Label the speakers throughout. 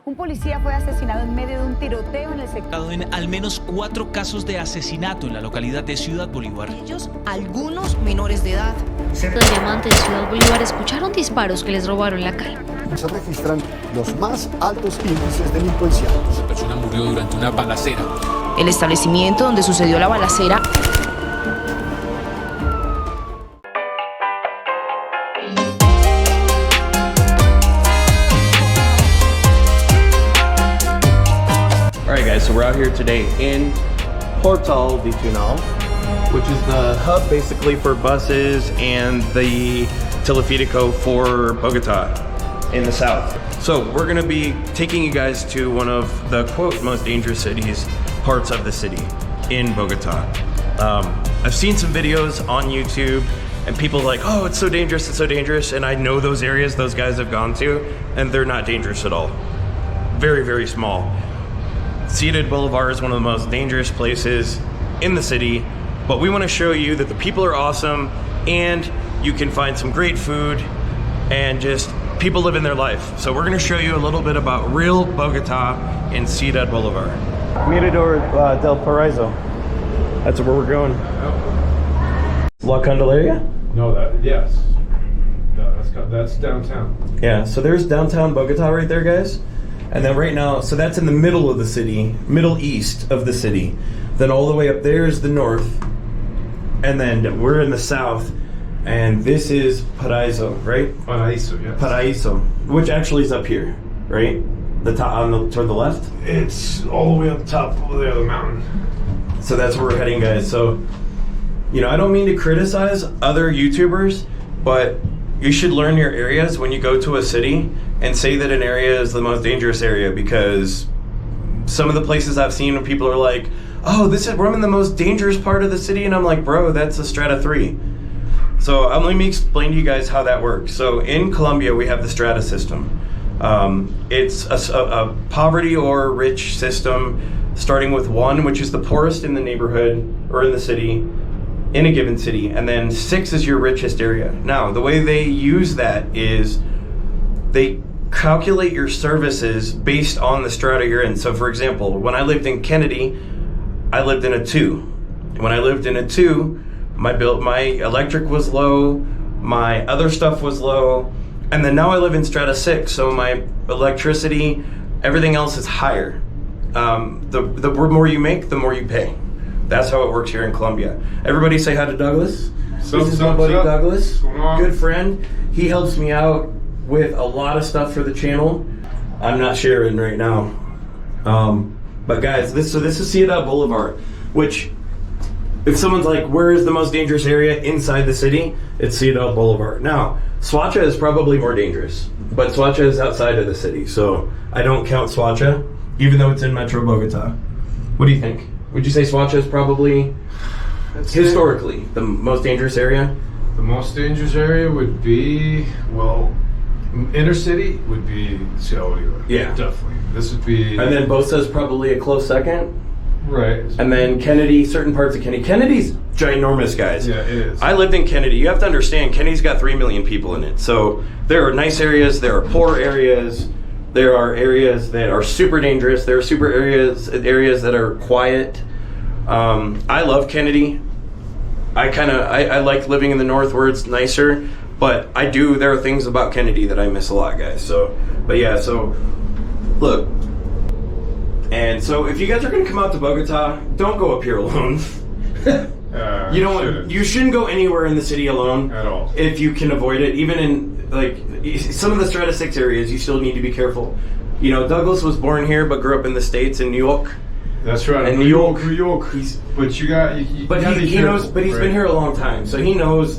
Speaker 1: Un policía fue asesinado en medio de un tiroteo en el sector.
Speaker 2: En al menos 4 casos de asesinato en la localidad de Ciudad Bolívar.
Speaker 3: Ellos, algunos menores de edad.
Speaker 4: Los llamantes de Ciudad Bolívar escucharon disparos que les robaron la calma.
Speaker 5: Se registran los más altos índices delincuenciales.
Speaker 6: Una persona murió durante una balacera.
Speaker 3: El establecimiento donde sucedió la balacera
Speaker 7: Alright guys, so we're out here today in Portal de Tunal, which is the hub basically for buses and the Teleférico for Bogota in the south. So we're gonna be taking you guys to one of the quote most dangerous cities, parts of the city in Bogota. I've seen some videos on YouTube and people are like, oh, it's so dangerous, and I know those areas those guys have gone to, and they're not dangerous at all. Very, very small. CIUDAD Boulevard is one of the most dangerous places in the city, but we want to show you that the people are awesome and you can find some great food and just people living their life. So we're going to show you a little bit about real Bogota in CIUDAD Boulevard. Mirador del Paraiso. That's where we're going. La Candelaria?
Speaker 8: No, yes. No, that's downtown.
Speaker 7: Yeah, so there's downtown Bogota right there, guys. And then right now, so that's in the middle of the city, middle east of the city. Then all the way up there is the north. And then we're in the south. And this is Paraiso, right?
Speaker 8: Paraiso, yes.
Speaker 7: Paraiso, which actually is up here, right? The top toward the left?
Speaker 8: It's all the way on the top over there, the mountain.
Speaker 7: So that's where we're heading, guys. So, you know, I don't mean to criticize other YouTubers, but you should learn your areas when you go to a city and say that an area is the most dangerous area, because some of the places I've seen where people are like, oh, we're in the most dangerous part of the city, and I'm like, bro, that's a strata 3. So let me explain to you guys how that works. So in Colombia, we have the strata system. It's a poverty or rich system, starting with 1, which is the poorest in the neighborhood or in the city, in a given city, and then 6 is your richest area. Now, the way they use that is they calculate your services based on the strata you're in. So for example, when I lived in Kennedy, I lived in a 2. When I lived in a 2, my electric was low, my other stuff was low, and then now I live in strata 6, so my electricity, everything else is higher. The more you make, the more you pay. That's how it works here in Colombia. Everybody say hi to Douglas. This is my buddy Douglas, good friend. He helps me out with a lot of stuff for the channel. I'm not sharing right now. But guys, this is CIUDAD Boulevard, which, if someone's like, where is the most dangerous area inside the city? It's CIUDAD Boulevard. Now, Suacha is probably more dangerous, but Suacha is outside of the city, so I don't count Suacha, even though it's in Metro Bogota. What do you think? Would you say Suacha is probably, historically, the most dangerous area?
Speaker 8: The most dangerous area would be, well, inner city would be Ciudad Bolívar.
Speaker 7: Yeah.
Speaker 8: Definitely. This would be...
Speaker 7: And then Bosa is probably a close second.
Speaker 8: Right.
Speaker 7: And then Kennedy, certain parts of Kennedy. Kennedy's ginormous, guys.
Speaker 8: Yeah, it is.
Speaker 7: I lived in Kennedy. You have to understand, Kennedy's got 3 million people in it. So there are nice areas, there are poor areas, there are areas that are super dangerous, there are super areas that are quiet. I love Kennedy. I like living in the north where it's nicer, but there are things about Kennedy that I miss a lot, guys. So, but yeah, so look. And so if you guys are gonna come out to Bogota, don't go up here alone. You shouldn't go anywhere in the city alone
Speaker 8: at all
Speaker 7: if you can avoid it. Even in like some of the strata 6 areas, you still need to be careful. You know, Douglas was born here but grew up in the States in New York.
Speaker 8: That's right.
Speaker 7: And New York.
Speaker 8: But you got.
Speaker 7: He knows. But he's been here a long time, so he knows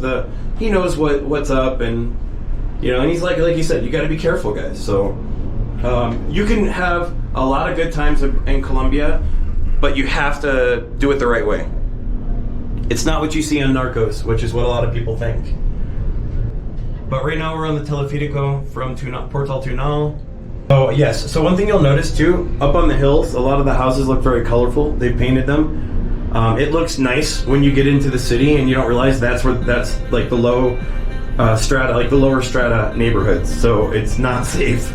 Speaker 7: what's up, and you know. And he's like you said, you got to be careful, guys. So you can have a lot of good times in Colombia, but you have to do it the right way. It's not what you see on Narcos, which is what a lot of people think. But right now we're on the Teleférico from Portal Tunal. Oh yes, so one thing you'll notice too, up on the hills, a lot of the houses look very colorful. They've painted them. It looks nice when you get into the city and you don't realize that's like the low strata, like the lower strata neighborhoods. So it's not safe.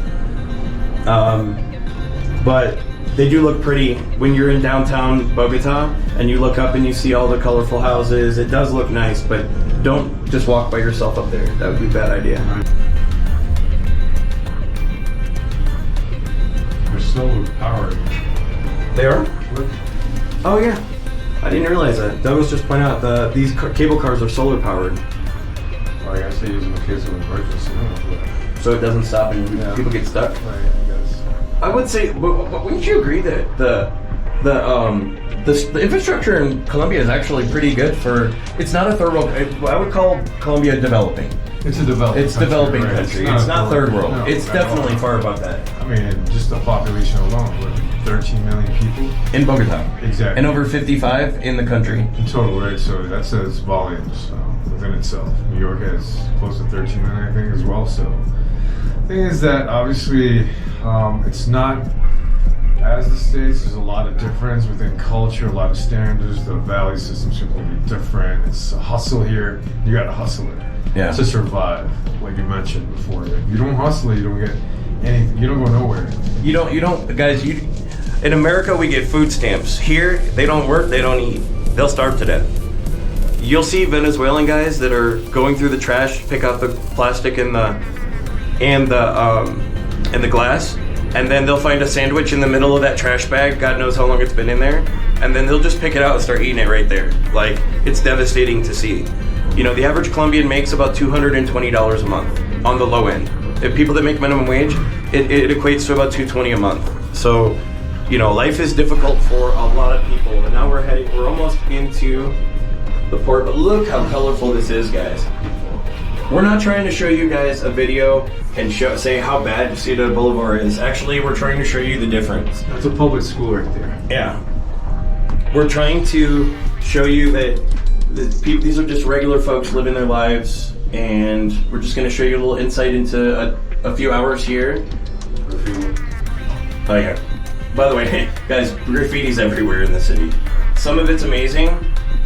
Speaker 7: but they do look pretty when you're in downtown Bogota and you look up and you see all the colorful houses. It does look nice, but don't just walk by yourself up there. That would be a bad idea.
Speaker 8: They're solar powered.
Speaker 7: They are? Oh yeah, I didn't realize that. Doug was just pointing out these cable cars are solar powered.
Speaker 8: Well, I guess they use them in case of emergency.
Speaker 7: So it doesn't stop and people get stuck.
Speaker 8: Right, I guess.
Speaker 7: I would say, wouldn't you agree that the infrastructure in Colombia is actually pretty good for? It's not a third world. I would call Colombia developing.
Speaker 8: It's a developing.
Speaker 7: It's
Speaker 8: country,
Speaker 7: developing
Speaker 8: right?
Speaker 7: country. It's not third world.
Speaker 8: No,
Speaker 7: it's definitely far above that.
Speaker 8: I mean, just the population alone, what, 13 million people
Speaker 7: in Bogota.
Speaker 8: Exactly.
Speaker 7: And over 55 in the country.
Speaker 8: In total, right? So that says volumes within itself. New York has close to 13 million, I think, as well. So the thing is that obviously it's not as the States. There's a lot of difference within culture, a lot of standards. The value system's completely different. It's a hustle here. You got to hustle it.
Speaker 7: Yeah.
Speaker 8: To survive, like you mentioned before. If you don't hustle it, you don't get anything. You don't go nowhere.
Speaker 7: You don't, guys. In America, we get food stamps. Here, they don't work. They don't eat. They'll starve to death. You'll see Venezuelan guys that are going through the trash, pick out the plastic and the glass, and then they'll find a sandwich in the middle of that trash bag. God knows how long it's been in there, and then they'll just pick it out and start eating it right there. Like, it's devastating to see. You know, the average Colombian makes about $220 a month on the low end. If people that make minimum wage, it equates to about $220 a month. So, you know, life is difficult for a lot of people. And now we're almost into the port, but look how colorful this is, guys. We're not trying to show you guys a video and say how bad CIUDAD Bolivar is. Actually, we're trying to show you the difference.
Speaker 8: That's a public school right there.
Speaker 7: Yeah. We're trying to show you that these are just regular folks living their lives, and we're just going to show you a little insight into a few hours here. Oh yeah. By the way, guys, graffiti's everywhere in the city. Some of it's amazing,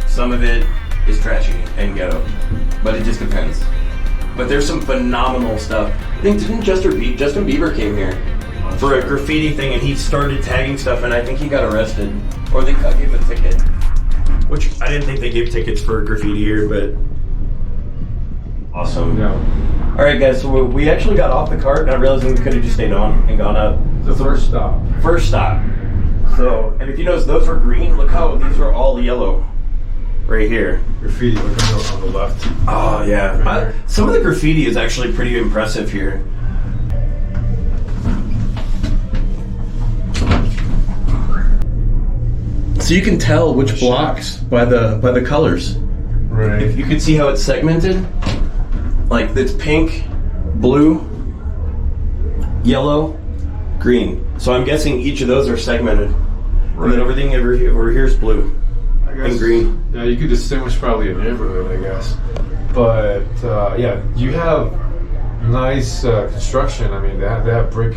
Speaker 7: some of it is trashy and ghetto, but it just depends. But there's some phenomenal stuff. I think didn't Justin Bieber came here for a graffiti thing, and he started tagging stuff, and I think he got arrested, or they gave him a ticket. Which I didn't think they gave tickets for graffiti here, but awesome.
Speaker 8: Yeah.
Speaker 7: All right, guys. So we actually got off the cart, not realizing we could have just stayed on and gone up.
Speaker 8: The first stop.
Speaker 7: First stop. So, and if you notice, those were green. Look how these are all yellow, right here.
Speaker 8: Graffiti. Look on the left.
Speaker 7: Oh yeah. Some of the graffiti is actually pretty impressive here. So you can tell which blocks by the colors.
Speaker 8: Right.
Speaker 7: If you can see how it's segmented, like it's pink, blue, yellow, green. So I'm guessing each of those are segmented, right. And then everything over here is blue and green.
Speaker 8: Yeah, you could distinguish probably a neighborhood, I guess. But yeah, you have nice construction. I mean, they have brick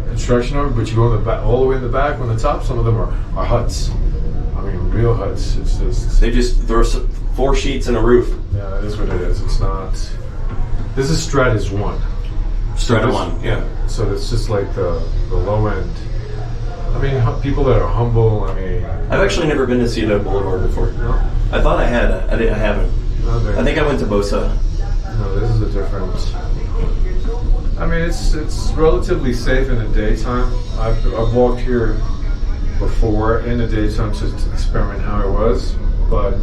Speaker 8: construction over, but you go in the back, all the way in the back. On the top, some of them are huts. I mean, real huts. It's just
Speaker 7: they just throw 4 sheets and a roof.
Speaker 8: Yeah, that is what it is. It's not. This is Stratus 1.
Speaker 7: Stratus 1, yeah.
Speaker 8: So it's just like the low end. I mean, people that are humble. I mean,
Speaker 7: I've actually never been to CIUDAD Boulevard before.
Speaker 8: No?
Speaker 7: I thought I had. I haven't.
Speaker 8: No,
Speaker 7: I think I went to Bosa.
Speaker 8: No, this is a different. I mean, it's relatively safe in the daytime. I've walked here before in the daytime to experiment how it was, but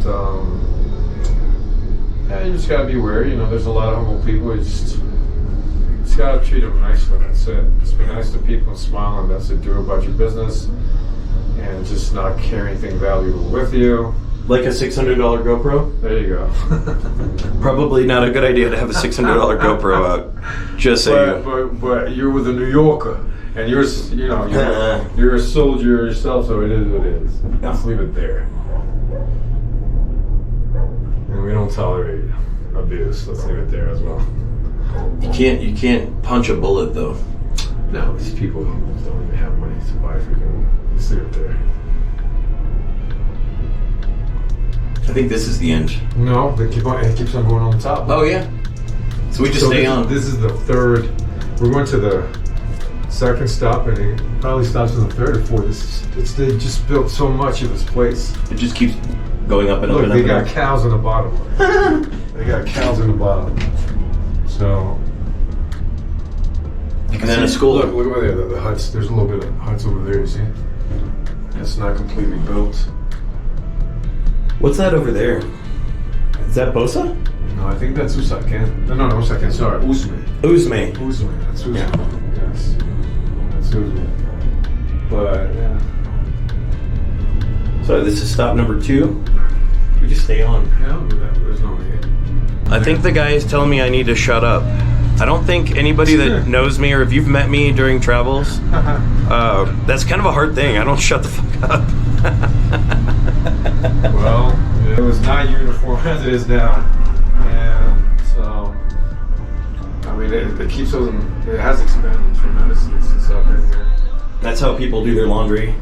Speaker 8: yeah, you just gotta be wary. You know, there's a lot of humble people. You just gotta treat them nicely. That's it. Just be nice to people and smile, and that's it. Do about your business, and just not carry anything valuable with you.
Speaker 7: Like a $600 GoPro?
Speaker 8: There you go.
Speaker 7: Probably not a good idea to have a $600 GoPro out. Just so
Speaker 8: but you're with a New Yorker, and you're a soldier yourself, so it is what it is. Let's leave it there. And we don't tolerate abuse. Let's leave it there as well.
Speaker 7: You can't punch a bullet though.
Speaker 8: No, these people don't even have money to buy freaking. Let's leave it there.
Speaker 7: I think this is the end.
Speaker 8: No, it keeps on going on the top.
Speaker 7: Oh yeah. So we just stay on.
Speaker 8: This is the third. We're going to the second stop, and it probably stops in the third or fourth. They just built so much of this place.
Speaker 7: It just keeps going up and up
Speaker 8: Look,
Speaker 7: and up.
Speaker 8: they got cows in the bottom. They got cows in the bottom. So.
Speaker 7: And then a school.
Speaker 8: Look over there, the huts. There's a little bit of huts over there, you see? It's not completely built.
Speaker 7: What's that over there? Is that Bosa?
Speaker 8: No, I think that's Usaken. No, Usaken, sorry. Usme.
Speaker 7: Uzme.
Speaker 8: That's Usme.
Speaker 7: Yeah.
Speaker 8: Yes. That's Usme. But, yeah.
Speaker 7: So this is stop number 2. We just stay on.
Speaker 8: Yeah, I'll do that. There's no way.
Speaker 7: I think the guy is telling me I need to shut up. I don't think anybody that knows me, or if you've met me during travels, that's kind of a hard thing. I don't shut the fuck up.
Speaker 8: Well, it was not uniform as it is now. And so, I mean, it keeps those, it has expanded tremendously since I've been here.
Speaker 7: That's how people do their laundry.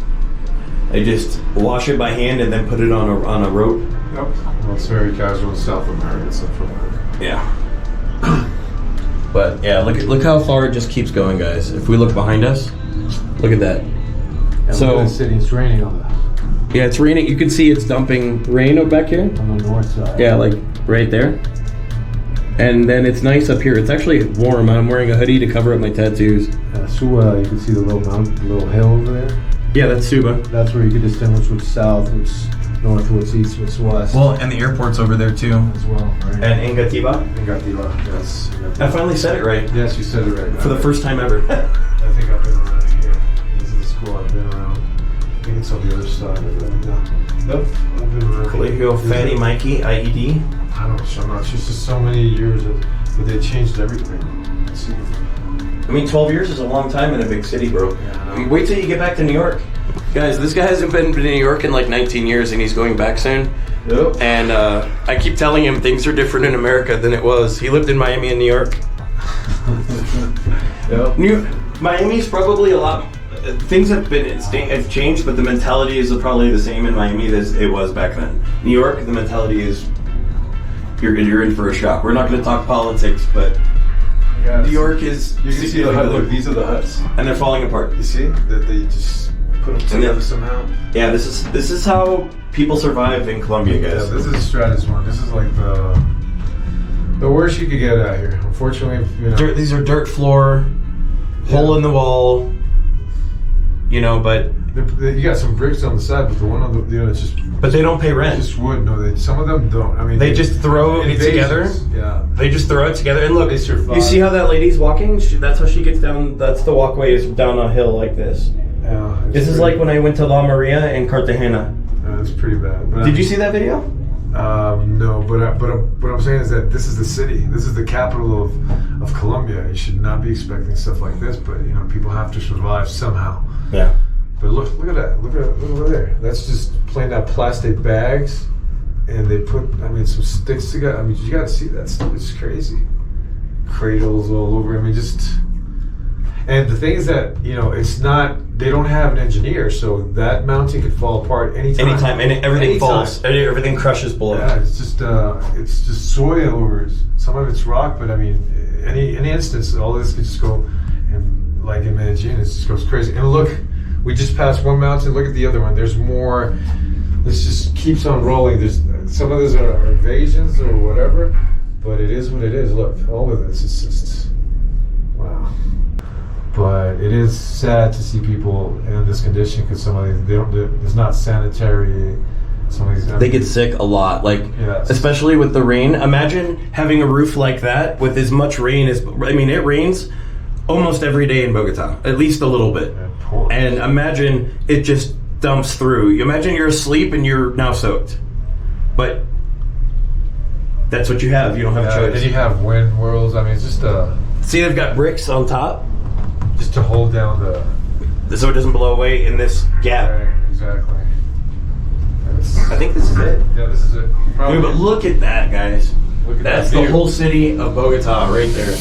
Speaker 7: They just wash it by hand and then put it on a rope.
Speaker 8: Yep. Well, it's very casual in South America, Central America.
Speaker 7: Yeah. But yeah, look how far it just keeps going, guys. If we look behind us, look at that.
Speaker 8: So the city, it's raining on the.
Speaker 7: Yeah, it's raining. You can see it's dumping rain up back here.
Speaker 8: On the north side.
Speaker 7: Yeah, like right there. And then it's nice up here. It's actually warm. I'm wearing a hoodie to cover up my tattoos.
Speaker 8: Suwa, you can see the little mountain, little hill over there.
Speaker 7: Yeah, that's Suba.
Speaker 8: That's where you can distinguish what's south, what's north, what's east, what's west.
Speaker 7: Well, and the airport's over there too.
Speaker 8: As well, right?
Speaker 7: And Ingatiba.
Speaker 8: Ingatiba, yes.
Speaker 7: I finally said it right.
Speaker 8: Yes, you said it right.
Speaker 7: For the first time ever.
Speaker 8: I think I've been around here. This is the school I've been around. I think it's on the other side of it. Yep, I've been around.
Speaker 7: Colegio Fanny Mikey, IED.
Speaker 8: I'm not sure. It's just so many years, but they changed everything. See?
Speaker 7: I mean, 12 years is a long time in a big city, bro.
Speaker 8: Yeah,
Speaker 7: Wait till you get back to New York. Guys, this guy hasn't been to New York in like 19 years and he's going back soon.
Speaker 8: Yep.
Speaker 7: And I keep telling him things are different in America than it was. He lived in Miami and New York.
Speaker 8: Yep.
Speaker 7: Miami's probably a lot. Things have changed, but the mentality is probably the same in Miami as it was back then. New York, the mentality is you're in for a shock. We're not going to talk politics, but New York is.
Speaker 8: You can see the hut. Look, these are the huts,
Speaker 7: and they're falling apart.
Speaker 8: You see that they just put them together somehow.
Speaker 7: Yeah, this is how people survive in Colombia, guys.
Speaker 8: Yeah, this is stratus one. This is like the worst you could get out here. Unfortunately, you know.
Speaker 7: These are dirt floor, hole in the wall. You know, but
Speaker 8: you got some bricks on the side, but the one on the it's just.
Speaker 7: But they don't pay rent.
Speaker 8: Just wood. No, some of them don't. I mean,
Speaker 7: they just throw it together.
Speaker 8: Yeah.
Speaker 7: They just throw it together, and look,
Speaker 8: they survive.
Speaker 7: You see how that lady's walking? That's how she gets down. That's the walkway is down a hill like this.
Speaker 8: Yeah.
Speaker 7: This is like when I went to La Maria in Cartagena.
Speaker 8: It's pretty bad. But
Speaker 7: Did you see that video?
Speaker 8: No, but what I'm saying is that this is the city. This is the capital of Colombia. You should not be expecting stuff like this, but you know, people have to survive somehow.
Speaker 7: Yeah.
Speaker 8: But look at that. Look over there. That's just plain out plastic bags, and they put, some sticks together. I mean, you gotta see that stuff. It's crazy. Cradles all over. I mean, and the thing is that, it's not, they don't have an engineer, so that mounting could fall apart anytime.
Speaker 7: And everything falls. Everything crushes below.
Speaker 8: Yeah, it's just soil over it. Some of it's rock, but I mean, any instance, all this could just go, and like in Medellin, it just goes crazy. And look, we just passed one mountain. Look at the other one. There's more. This just keeps on rolling. There's some of those are invasions or whatever, but it is what it is. Look, all of this is just wow. But it is sad to see people in this condition because some of these it's not sanitary. Some of these
Speaker 7: they get sick a lot, especially with the rain. Imagine having a roof like that with as much rain as it rains almost every day in Bogota, at least a little bit. And imagine it just dumps through. You imagine you're asleep and you're now soaked. But that's what you have. You don't have a choice.
Speaker 8: And you have wind whirls. I mean, it's just
Speaker 7: see, they've got bricks on top.
Speaker 8: Just to hold down
Speaker 7: so it doesn't blow away in this gap.
Speaker 8: Right, exactly.
Speaker 7: I think this is it.
Speaker 8: Yeah, this is it.
Speaker 7: Dude, but look at that, guys. That's the whole city of Bogota right there.